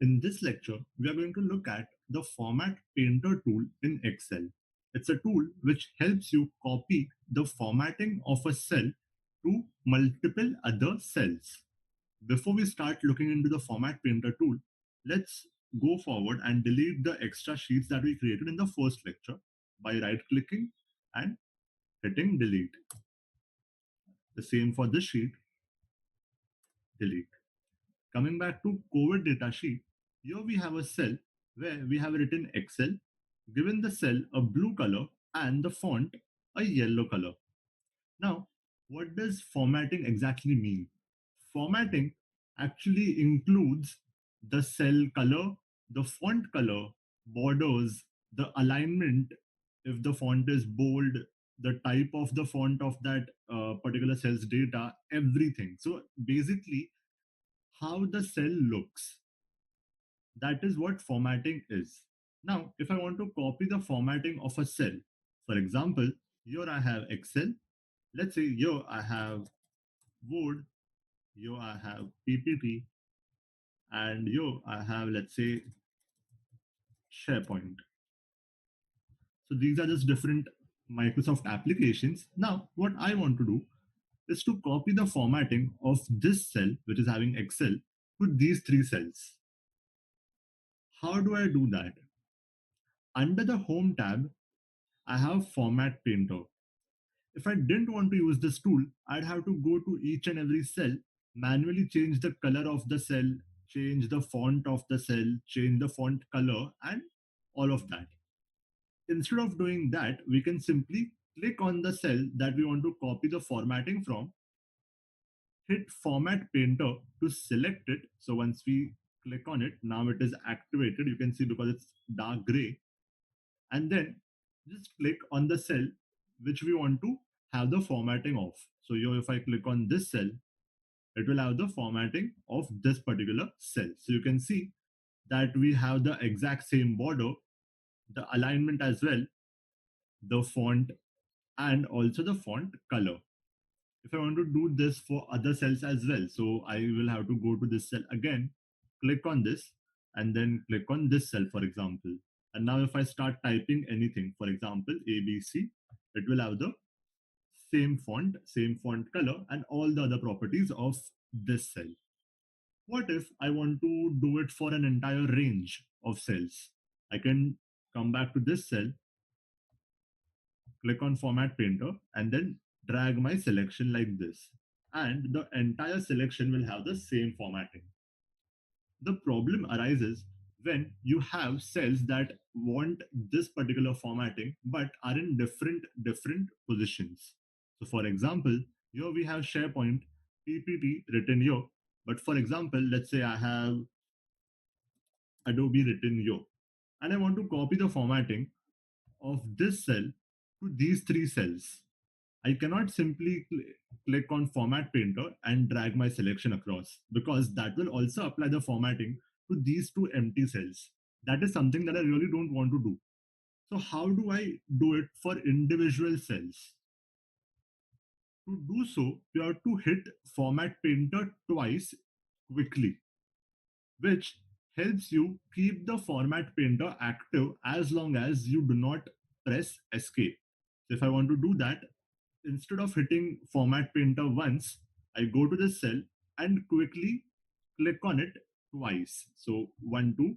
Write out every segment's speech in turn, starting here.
In this lecture, we are going to look at the Format Painter tool in Excel. It's a tool which helps you copy the formatting of a cell to multiple other cells. Before we start looking into the Format Painter tool, let's go forward and delete the extra sheets that we created in the first lecture by right-clicking and hitting delete. The same for this sheet, delete. Coming back to COVID data sheet, here we have a cell where we have written Excel, given the cell a blue color and the font a yellow color. Now, what does formatting exactly mean? Formatting actually includes the cell color, the font color, borders, the alignment, if the font is bold, the type of the font of that particular cell's data, everything. So basically, how the cell looks. That is what formatting is. Now, if I want to copy the formatting of a cell, for example, here I have Excel. Let's say here I have Word, here I have PPT, and here I have, let's say, SharePoint. So these are just different Microsoft applications. Now, what I want to do is to copy the formatting of this cell, which is having Excel, to these three cells. How do I do that? Under the Home tab, I have Format Painter. If I didn't want to use this tool, I'd have to go to each and every cell, manually change the color of the cell, change the font of the cell, change the font color, and all of that. Instead of doing that, we can simply click on the cell that we want to copy the formatting from, hit Format Painter to select it. So once we click on it, now it is activated. You can see because it's dark gray. And then just click on the cell which we want to have the formatting of. So here, if I click on this cell, it will have the formatting of this particular cell. So you can see that we have the exact same border, the alignment as well, the font, and also the font color. If I want to do this for other cells as well, so I will have to go to this cell again, click on this, and then click on this cell, for example. And now if I start typing anything, for example, ABC, it will have the same font color, and all the other properties of this cell. What if I want to do it for an entire range of cells? I can come back to this cell, click on Format Painter, and then drag my selection like this. And the entire selection will have the same formatting. The problem arises when you have cells that want this particular formatting but are in different positions. So for example, here we have SharePoint PPT written here. But for example, let's say I have Adobe written here. And I want to copy the formatting of this cell to these three cells. I cannot simply click on Format Painter and drag my selection across because that will also apply the formatting to these two empty cells. That is something that I really don't want to do. So how do I do it for individual cells? To do so, you have to hit Format Painter twice quickly, which helps you keep the Format Painter active as long as you do not press escape. So if I want to do that, instead of hitting Format Painter once, I go to the cell and quickly click on it twice. So 1, 2,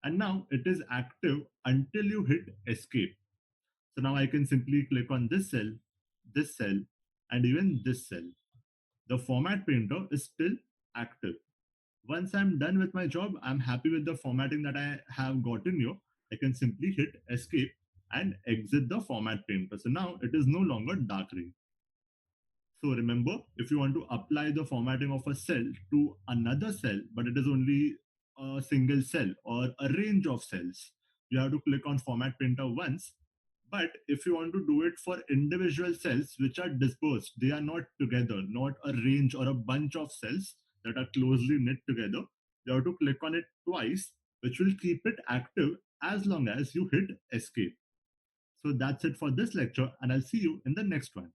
and now it is active until you hit escape. So now I can simply click on this cell, and even this cell. The Format Painter is still active. Once I'm done with my job, I'm happy with the formatting that I have gotten here. I can simply hit escape and exit the Format Painter. So now it is no longer dark gray. So remember, if you want to apply the formatting of a cell to another cell, but it is only a single cell or a range of cells, you have to click on Format Painter once. But if you want to do it for individual cells which are dispersed, they are not together, not a range or a bunch of cells that are closely knit together, you have to click on it twice, which will keep it active as long as you hit escape. So that's it for this lecture, and I'll see you in the next one.